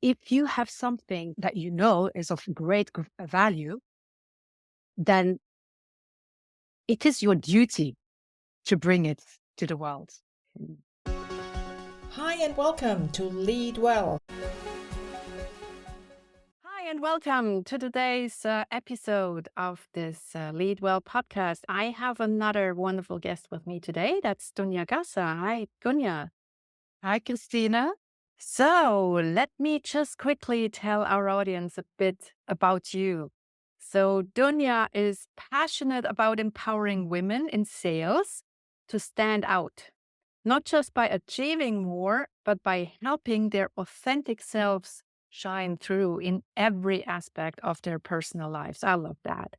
if you have something that you know is of great value, then it is your duty to bring it to the world. Hi and welcome to Lead Well. Hi, and welcome to today's episode of this Lead Well podcast. I have another wonderful guest with me today. That's Dounia Gassa. Hi, Dounia. Hi, Christina. So, let me just quickly tell our audience a bit about you. So, Dounia is passionate about empowering women in sales to stand out, not just by achieving more, but by helping their authentic selves shine through in every aspect of their personal lives. I love that.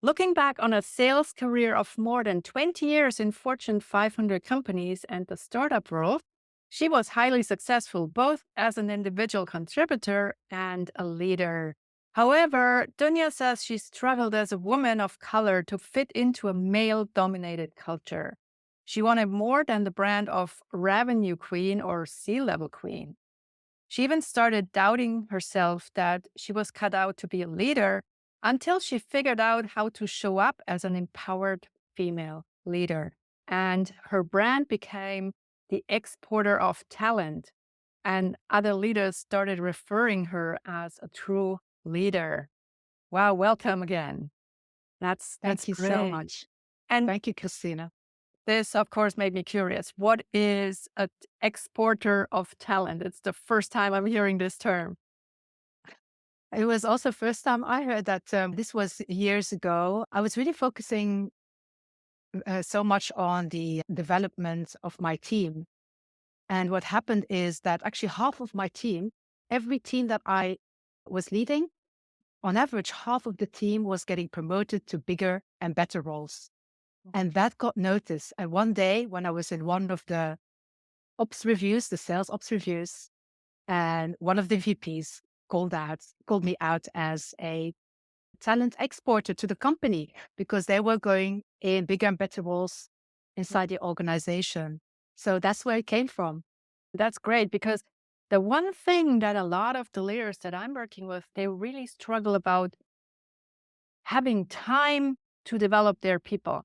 Looking back on a sales career of more than 20 years in Fortune 500 companies and the startup world, she was highly successful both as an individual contributor and a leader. However, Dunya says she struggled as a woman of color to fit into a male dominated culture. She wanted more than the brand of revenue queen or C-level queen. She even started doubting herself that she was cut out to be a leader until she figured out how to show up as an empowered female leader. And her brand became the exporter of talent. And other leaders started referring her as a true leader. Wow, welcome again. That's Thank you so great. much. And Thank you, Christina. this, of course, made me curious. What is an exporter of talent? It's the first time I'm hearing this term. It was also first time I heard that. This was years ago. I was really focusing so much on the development of my team. And what happened is that actually half of my team, every team that I was leading, on average, half of the team was getting promoted to bigger and better roles. And that got noticed. And one day when I was in one of the ops reviews, the sales ops reviews, and one of the VPs called me out as a talent exporter to the company because they were going in bigger and better roles inside the organization. So that's where it came from. That's great because the one thing that a lot of the leaders that I'm working with, they really struggle about having time to develop their people.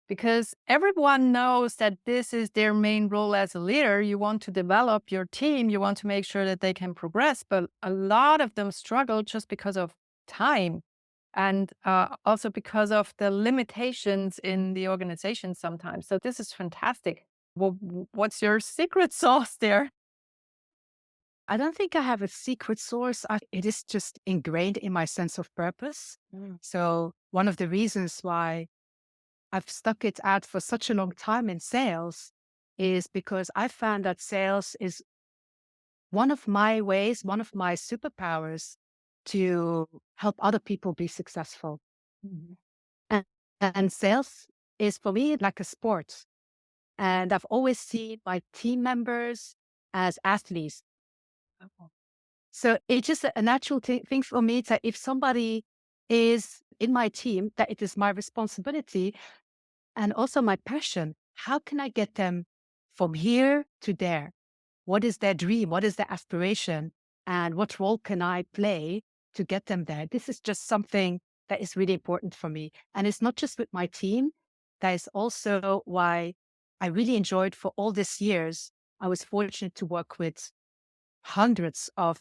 Because everyone knows that this is their main role as a leader. You want to develop your team, you want to make sure that they can progress, but a lot of them struggle just because of time and also because of the limitations in the organization sometimes. So, this is fantastic. Well, what's your secret sauce there? I don't think I have a secret source. It is just ingrained in my sense of purpose. Mm. So one of the reasons why I've stuck it out for such a long time in sales is because I found that sales is one of my ways, one of my superpowers to help other people be successful. Mhm. And, and sales is for me like a sport. And I've always seen my team members as athletes. Oh. So it's just a natural thing for me that if somebody is in my team, that it is my responsibility and also my passion. How can I get them from here to there? What is their dream? What is their aspiration? And what role can I play to get them there? This is just something that is really important for me. And it's not just with my team. That is also why I really enjoyed for all these years. I was fortunate to work with hundreds of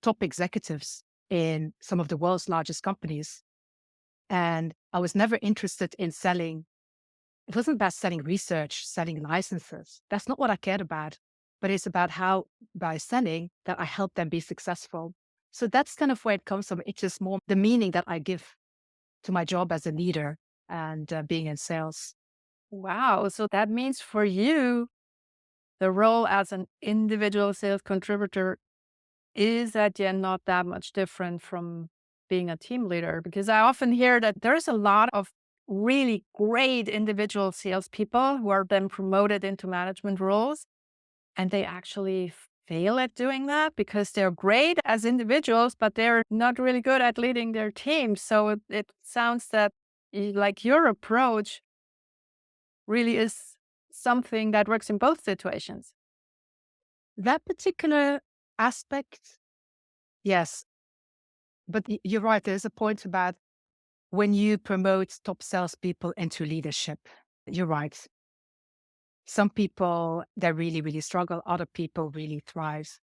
top executives in some of the world's largest companies. And I was never interested in selling. It wasn't about selling research, selling licenses. That's not what I cared about. But it's about how, by selling, that I help them be successful. So that's kind of where it comes from. It's just more the meaning that I give to my job as a leader and being in sales. Wow. So that means for you, the role as an individual sales contributor is at the end not that much different from being a team leader. Because I often hear that there's a lot of really great individual salespeople who are then promoted into management roles, and they actually fail at doing that because they're great as individuals, but they're not really good at leading their team. So it sounds that like your approach really is something that works in both situations. That particular aspect Yes. But you're right. There's a point about when you promote top salespeople into leadership. You're right. Some people, they really, really struggle. Other people really thrive.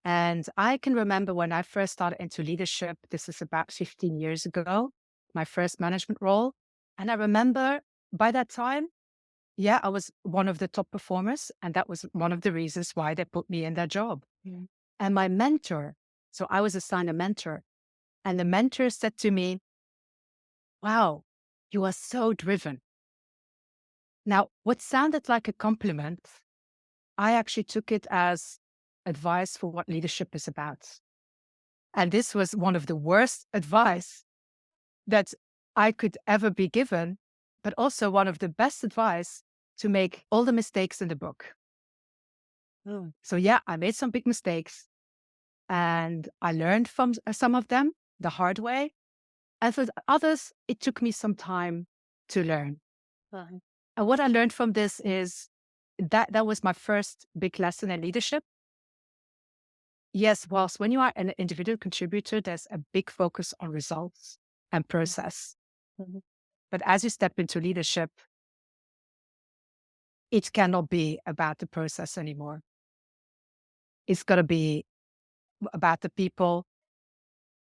And I can remember when I first started into leadership, this is about 15 years ago, my first management role. And I remember by that time, yeah, I was one of the top performers. And that was one of the reasons why they put me in that job. Mm. And my mentor, so I was assigned a mentor, and the mentor said to me, wow, you are so driven. Now, what sounded like a compliment, I actually took it as advice for what leadership is about. And this was one of the worst advice that I could ever be given, but also one of the best advice to make all the mistakes in the book. Mm. So yeah, I made some big mistakes and I learned from some of them the hard way. And for others, it took me some time to learn. Uh-huh. And what I learned from this is that was my first big lesson in leadership. Yes, whilst when you are an individual contributor, there's a big focus on results and process. Mhm. But as you step into leadership, it cannot be about the process anymore. It's got to be about the people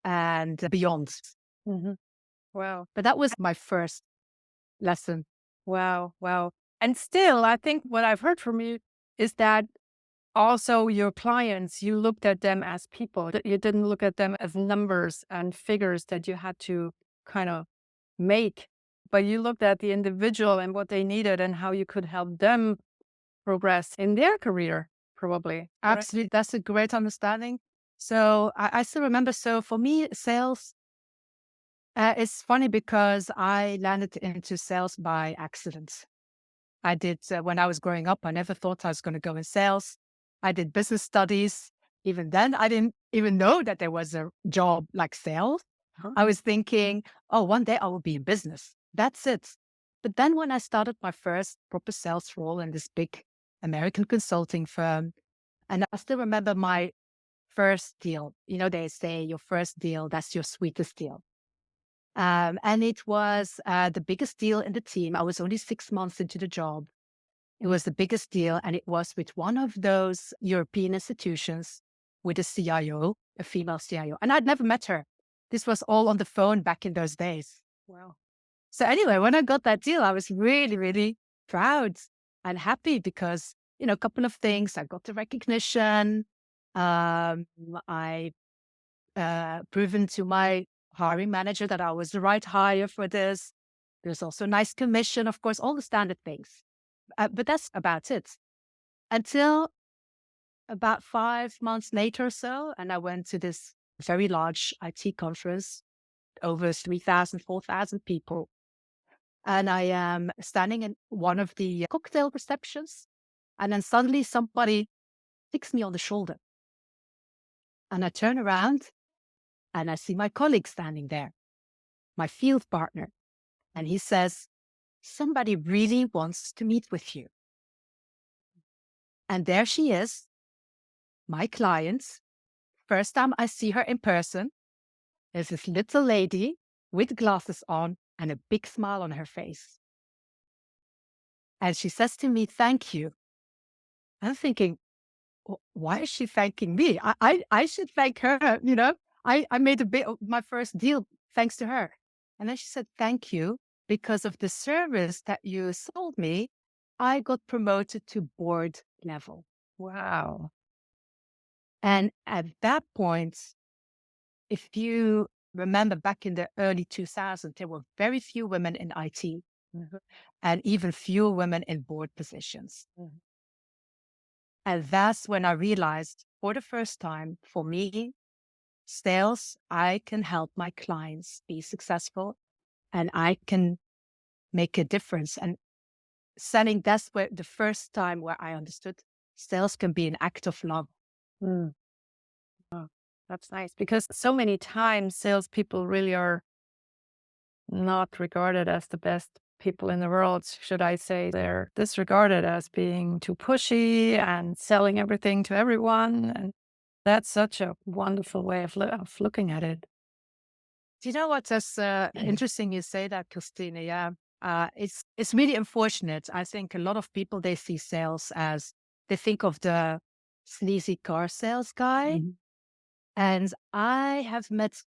and beyond. Mhm. Wow. But that was my first lesson. Wow. Wow. And still, I think what I've heard from you is that also your clients, you looked at them as people, that you didn't look at them as numbers and figures that you had to kind of make, but you looked at the individual and what they needed and how you could help them progress in their career, probably. Correct? Absolutely. That's a great understanding. So I still remember. So for me, sales, it's funny because I landed into sales by accident. I did, when I was growing up, I never thought I was going to go in sales. I did business studies. Even then, I didn't even know that there was a job like sales. Huh? I was thinking, oh, one day I will be in business. That's it. But then when I started my first proper sales role in this big American consulting firm, and I still remember my first deal, they say your first deal, that's your sweetest deal. And it was the biggest deal in the team. I was only 6 months into the job. It was the biggest deal, and it was with one of those European institutions with a CIO, a female CIO. And I'd never met her. This was all on the phone back in those days. Wow. So anyway, when I got that deal, I was really, really proud and happy because, a couple of things. I got the recognition. I proven to my hiring manager that I was the right hire for this. There's also nice commission, of course, all the standard things. But that's about it until about 5 months later or so. And I went to this very large IT conference, over 3,000, 4,000 people. And I am standing in one of the cocktail receptions. And then suddenly somebody kicks me on the shoulder. And I turn around and I see my colleague standing there, my field partner. And he says, somebody really wants to meet with you. And there she is, my client. First time I see her in person, there's this little lady with glasses on and a big smile on her face. And she says to me, thank you. I'm thinking, why is she thanking me? I should thank her. I made a bit of my first deal thanks to her. And then she said, thank you. Because of the service that you sold me, I got promoted to board level. Wow. And at that point, if you remember back in the early 2000s, there were very few women in IT Mhm. and even fewer women in board positions. Mhm. And that's when I realized for the first time, for me, sales, I can help my clients be successful and I can make a difference. And selling, that's where the first time where I understood sales can be an act of love. Mm. Oh, that's nice because so many times salespeople really are not regarded as the best people in the world, should I say. They're disregarded as being too pushy and selling everything to everyone. And That's such a wonderful way of looking at it. Do you know what? That's interesting you say that, Christina. Yeah, it's really unfortunate. I think a lot of people they see sales as they think of the sleazy car sales guy, Mhm. and I've met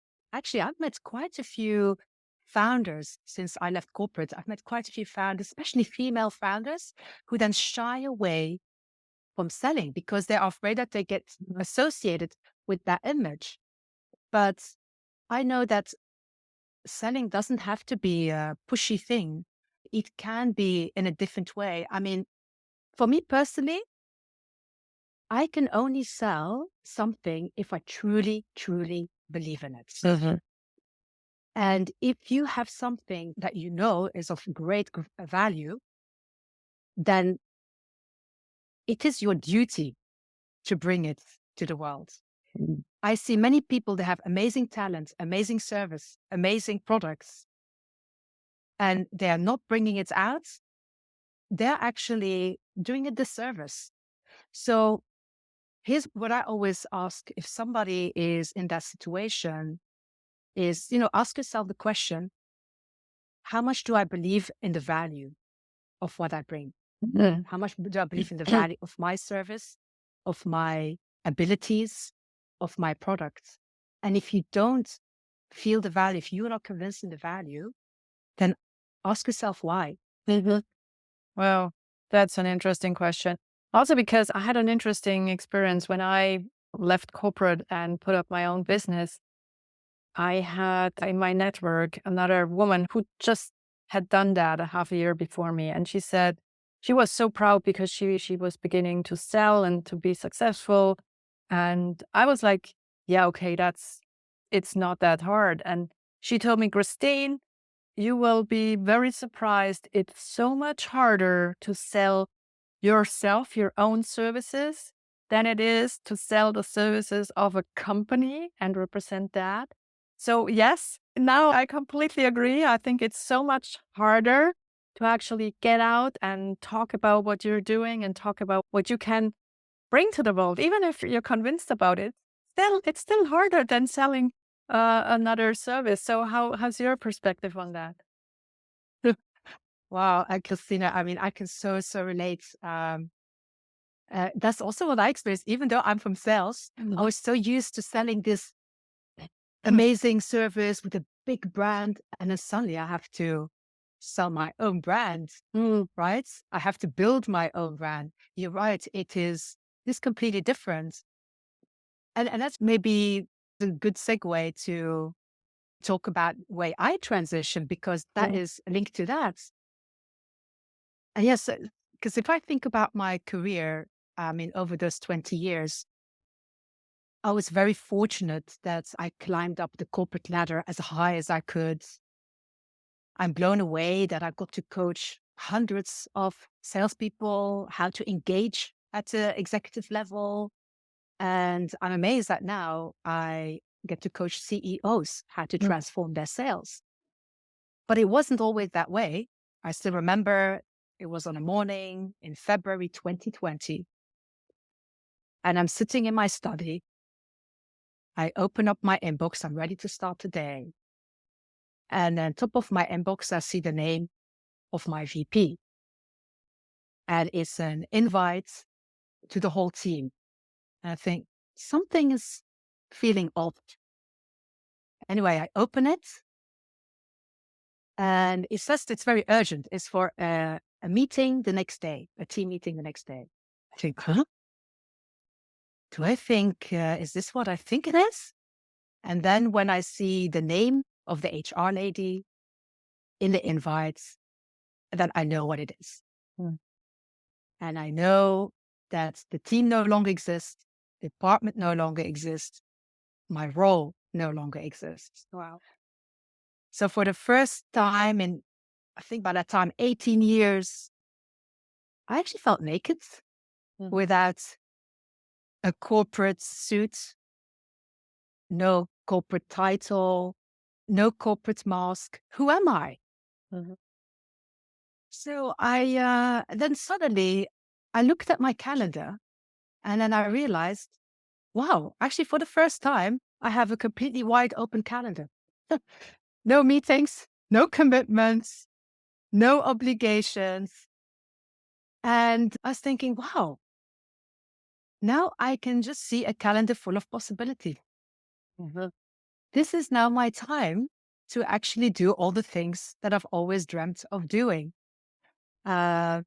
quite a few founders since I left corporate. I've met quite a few founders, especially female founders, who then shy away from selling because they're afraid that they get associated with that image. But I know that selling doesn't have to be a pushy thing. It can be in a different way. I mean, for me personally, I can only sell something if I truly, truly believe in it. Mhm. And if you have something that you know is of great value, then it is your duty to bring it to the world. Mm. I see many people that have amazing talent, amazing service, amazing products, and they are not bringing it out. They're actually doing a disservice. So here's what I always ask if somebody is in that situation is, ask yourself the question, how much do I believe in the value of what I bring? Mhm. How much do I believe in the value of my service, of my abilities, of my product? And if you don't feel the value, if you're not convinced in the value, then ask yourself why. Mhm. Well, that's an interesting question. Also, because I had an interesting experience when I left corporate and put up my own business. I had in my network another woman who just had done that a half a year before me. And she said she was so proud because she was beginning to sell and to be successful. And I was like, yeah, okay, it's not that hard. And she told me, Christine, you will be very surprised. It's so much harder to sell yourself, your own services, than it is to sell the services of a company and represent that. So, yes, now I completely agree. I think it's so much harder to actually get out and talk about what you're doing and talk about what you can bring to the world, even if you're convinced about it. It's still harder than selling another service. So, how's your perspective on that? Wow, Christina, I mean, I can so relate. That's also what I experienced. Even though I'm from sales, I Mhm. was so used to selling this amazing service with a big brand, and then suddenly I have to sell my own brand, Mm. right? I have to build my own brand. You're right. This completely different. And that's maybe a good segue to talk about way I transition because that Mm. is linked to that. And yes, because if I think about my career, I mean, over those 20 years, I was very fortunate that I climbed up the corporate ladder as high as I could. I'm blown away that I got to coach hundreds of salespeople, how to engage at the executive level. And I'm amazed that now I get to coach CEOs how to Mm. transform their sales. But it wasn't always that way. I still remember it was on a morning in February 2020, and I'm sitting in my study. I open up my inbox. I'm ready to start the day. And on top of my inbox, I see the name of my VP. And it's an invite to the whole team. And I think something is feeling off. Anyway, I open it and it says it's very urgent. It's for a meeting the next day, a team meeting the next day. I think, huh? Do I think, is this what I think it is? And then when I see the name of the HR lady in the invites, then I know what it is. Mm. And I know that the team no longer exists, the department no longer exists, my role no longer exists. Wow. So for the first time in, I think by that time, 18 years, I actually felt naked Mm. without a corporate suit, no corporate title, no corporate mask. Who am I? Mhm. So then suddenly I looked at my calendar and then I realized wow, actually, for the first time, I have a completely wide open calendar. No meetings, no commitments, no obligations. And I was thinking, wow, now I can just see a calendar full of possibility. Mhm. This is now my time to actually do all the things that I've always dreamt of doing. Uh,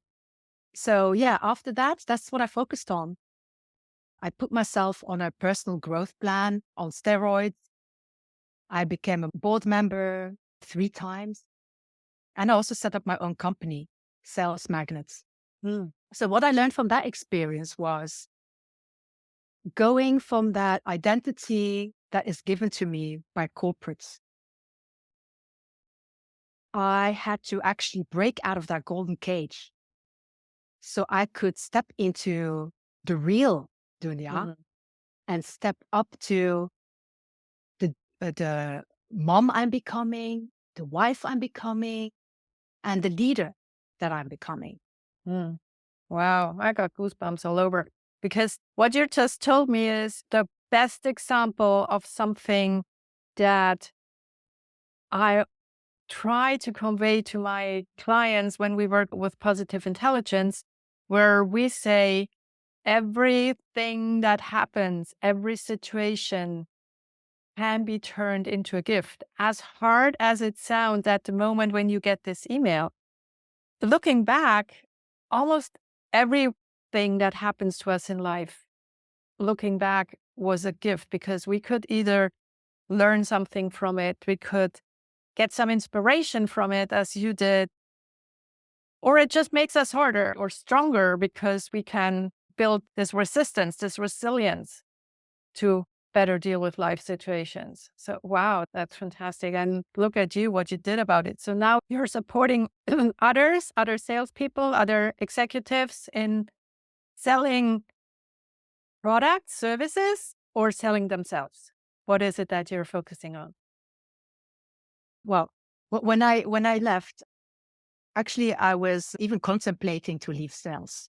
so yeah, after that, that's what I focused on. I put myself on a personal growth plan on steroids. I became a board member 3 times, and I also set up my own company, Sales Magnets. Mm. So what I learned from that experience was going from that identity that is given to me by corporates. I had to actually break out of that golden cage so I could step into the real Dunya Mhm. and step up to the mom I'm becoming, the wife I'm becoming, and the leader that I'm becoming. Mm. Wow, I got goosebumps all over because what you just told me is the best example of something that I try to convey to my clients when we work with positive intelligence, where we say everything that happens, every situation can be turned into a gift. As hard as it sounds at the moment when you get this email, looking back, almost everything that happens to us in life, looking back, was a gift because we could either learn something from it, we could get some inspiration from it, as you did, or it just makes us harder or stronger because we can build this resistance, this resilience to better deal with life situations. So, wow, that's fantastic. And look at you, what you did about it. So now you're supporting others, other salespeople, other executives in selling products, services, or selling themselves. What is it that you're focusing on? Well, when I left, actually, I was even contemplating to leave sales.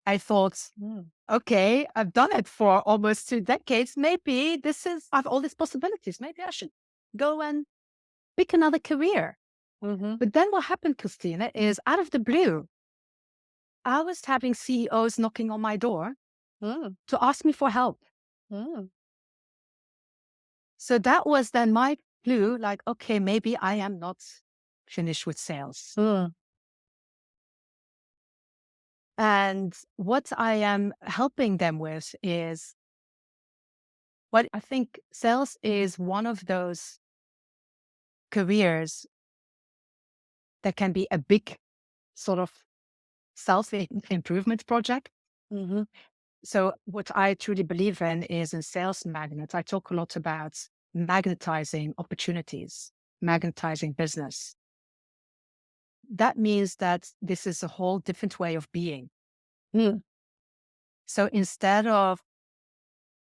I thought, Mm. okay, I've done it for almost 2 decades. Maybe I have all these possibilities. Maybe I should go and pick another career. Mm-hmm. But then what happened, Christina, is out of the blue, I was having CEOs knocking on my door Mm. to ask me for help. Mm. So that was then my clue, like, okay, maybe I am not finished with sales. Mm. And what I am helping them with is what I think sales is one of those careers that can be a big sort of self improvement project. Mm-hmm. So, what I truly believe in is in sales magnets. I talk a lot about magnetizing opportunities, magnetizing business. That means that this is a whole different way of being. Mm. So, instead of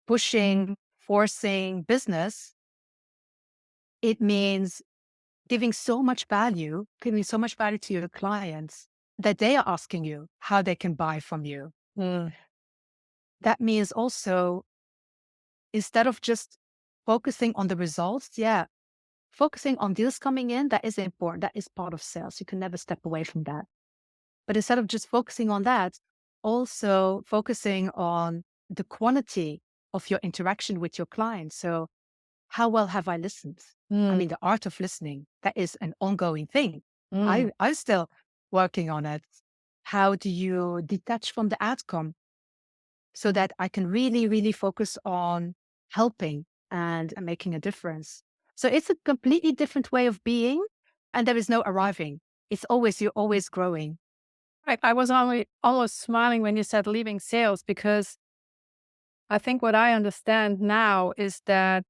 pushing, forcing business, it means giving so much value to your clients that they are asking you how they can buy from you. Mm. That means also, instead of just focusing on the results, yeah, focusing on deals coming in, that is important. That is part of sales. You can never step away from that. But instead of just focusing on that, also focusing on the quality of your interaction with your clients. So, how well have I listened? I Mm. mean, the art of listening, that is an ongoing thing. Mm. I'm still working on it. How do you detach from the outcome so that I can really, really focus on helping and making a difference? So it's a completely different way of being, and there is no arriving. You're always growing. I was only almost smiling when you said leaving sales because I think what I understand now is that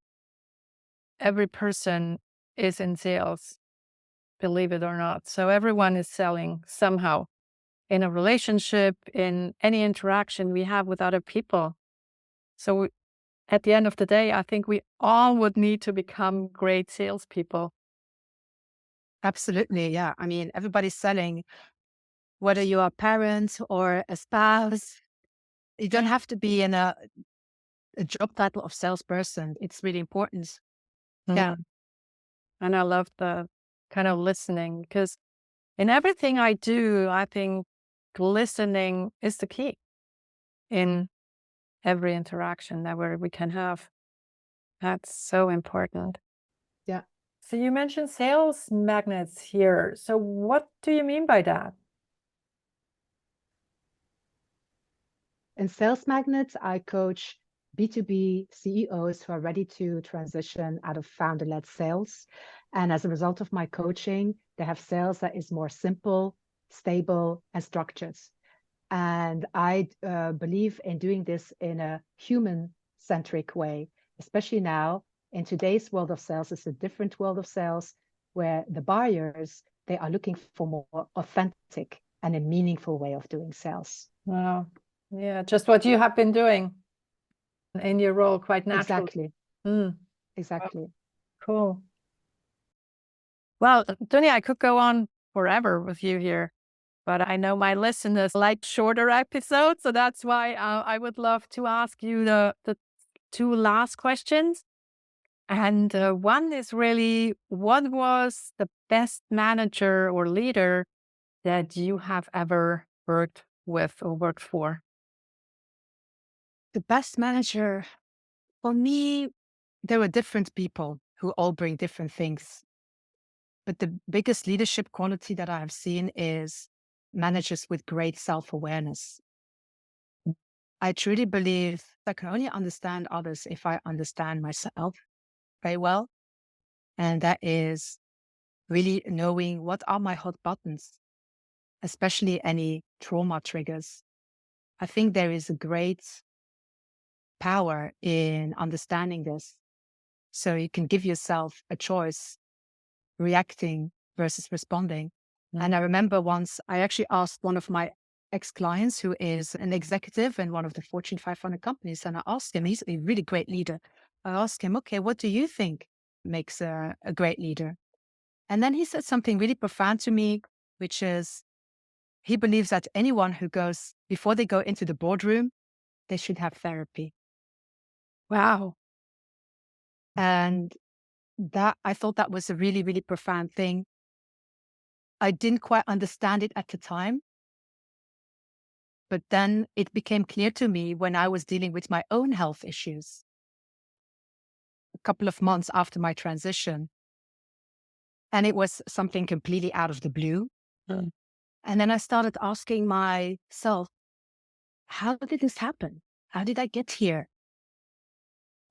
every person is in sales, believe it or not. So everyone is selling somehow in a relationship, in any interaction we have with other people. So at the end of the day, I think we all would need to become great salespeople. Absolutely. Yeah. I mean, everybody's selling, whether you are a parent or a spouse. You don't have to be in a a job title of salesperson. It's really important. Yeah. And I love the kind of listening because in everything I do, I think listening is the key in every interaction that we can have. That's so important. Yeah. So you mentioned sales magnets here. So what do you mean by that? In Sales Magnets, I coach B2B CEOs who are ready to transition out of founder-led sales. And as a result of my coaching, they have sales that is more simple, stable, and structured. And I believe in doing this in a human-centric way, especially now in today's world of sales. It's a different world of sales where the buyers, they are looking for more authentic and a meaningful way of doing sales. Wow. Yeah, just what you have been doing in your role quite naturally. Exactly. Mm, Exactly. cool. Well, Dunia, I could go on forever with you here, but I know my listeners like shorter episodes. So that's why I would love to ask you the two last questions. And one is really, what was the best manager or leader that you have ever worked with or worked for? The best manager, for me, there were different people who all bring different things. But the biggest leadership quality that I have seen is managers with great self-awareness. I truly believe I can only understand others if I understand myself very well. And that is really knowing what are my hot buttons, especially any trauma triggers. I think there is a great power in understanding this. So you can give yourself a choice, reacting versus responding. And I remember once I actually asked one of my ex-clients who is an executive in one of the Fortune 500 companies. And I asked him, he's a really great leader. I asked him, okay, what do you think makes a great leader? And then he said something really profound to me, which is he believes that anyone who goes, before they go into the boardroom, they should have therapy. Wow. And that I thought that was a really, really profound thing. I didn't quite understand it at the time, but then it became clear to me when I was dealing with my own health issues a couple of months after my transition. And it was something completely out of the blue. Mm. And then I started asking myself, how did this happen? How did I get here?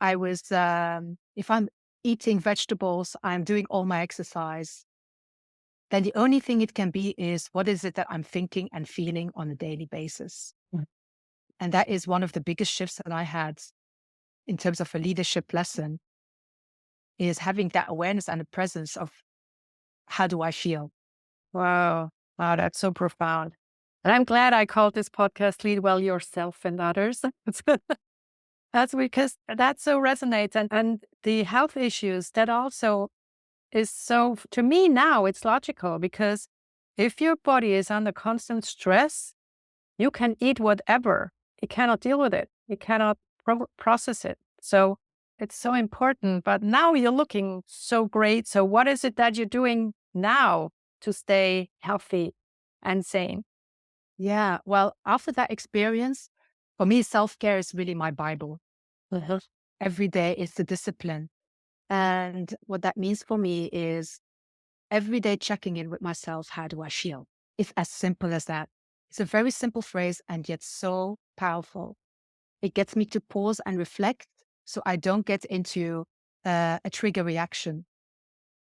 I was, if I'm eating vegetables, I'm doing all my exercise, then the only thing it can be is what is it that I'm thinking and feeling on a daily basis? Mm. And that is one of the biggest shifts that I had in terms of a leadership lesson, is having that awareness and a presence of how do I feel? Wow. Wow, that's so profound. And I'm glad I called this podcast Lead Well Yourself and Others. That's because that so resonates. And the health issues, that also is so, to me now, it's logical because if your body is under constant stress, you can eat whatever. It cannot deal with it. It cannot process it. So it's so important. But now you're looking so great. So what is it that you're doing now to stay healthy and sane? Yeah. Well, after that experience, for me, self-care is really my Bible. Every day is the discipline. And what that means for me is every day checking in with myself. How do I feel? It's as simple as that. It's a very simple phrase and yet so powerful. It gets me to pause and reflect so I don't get into a trigger reaction.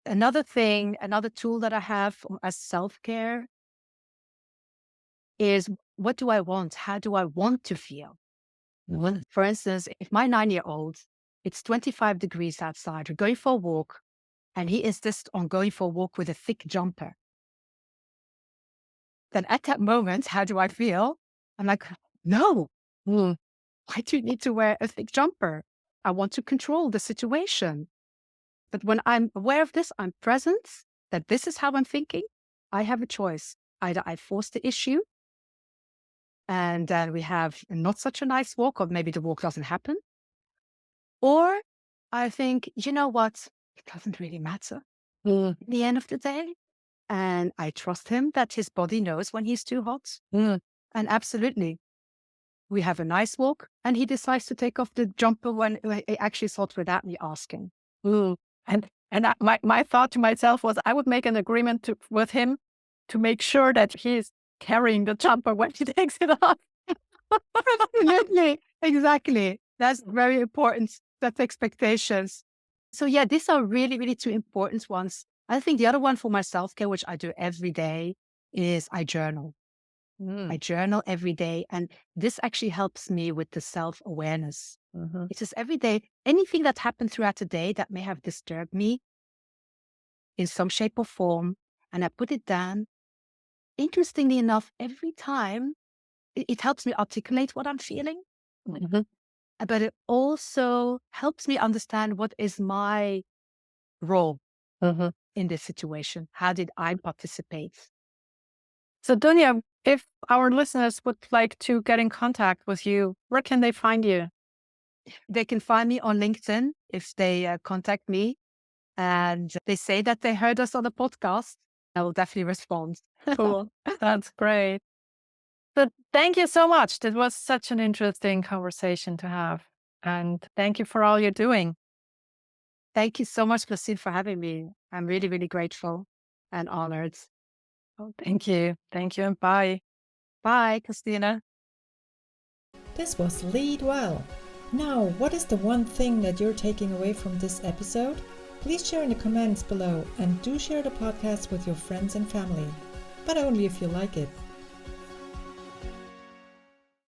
Another thing, another tool that I have as self-care is what do I want? How do I want to feel? For instance, if my 9-year-old, it's 25 degrees outside, we're going for a walk, and he insists on going for a walk with a thick jumper, then at that moment, how do I feel? I'm like, no, why do you need to wear a thick jumper? I want to control the situation. But when I'm aware of this, I'm present, that this is how I'm thinking, I have a choice. Either I force the issue and then we have not such a nice walk, or maybe the walk doesn't happen. Or I think, you know what? It doesn't really matter Mm, at the end of the day. And I trust him that his body knows when he's too hot. mm, And absolutely, we have a nice walk, and he decides to take off the jumper when he actually thought without me asking. mm. My thought to myself was I would make an agreement with him to make sure that he's carrying the jumper when he takes it off. Absolutely. Exactly. That's very important. That's expectations. So yeah, these are really, really two important ones. I think the other one for my self-care, which I do every day, is I journal. I Mm, journal every day. And this actually helps me with the self-awareness. mhm, It's just every day, anything that happened throughout the day that may have disturbed me in some shape or form, and I put it down. Interestingly enough, every time it helps me articulate what I'm feeling, mhm, but it also helps me understand what is my role mhm. in this situation. How did I participate? So, Dunya, if our listeners would like to get in contact with you, where can they find you? They can find me on LinkedIn if they contact me and they say that they heard us on the podcast. I will definitely respond. Cool. That's great. So, thank you so much. That was such an interesting conversation to have. And thank you for all you're doing. Thank you so much, Lucille, for having me. I'm really, really grateful and honored. Oh, thank you. Thank you. And bye. Bye, Christina. This was Lead Well. Now, what is the one thing that you're taking away from this episode? Please share in the comments below and do share the podcast with your friends and family, but only if you like it.